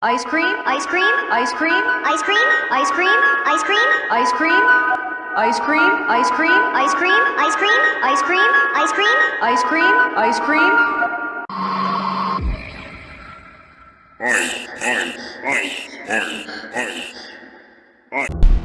ice cream, ice cream, ice cream, ice cream, ice cream, ice cream, ice cream, ice cream, ice cream, ice cream, ice cream, ice cream, ice cream, ice cream, ice cream. Ice.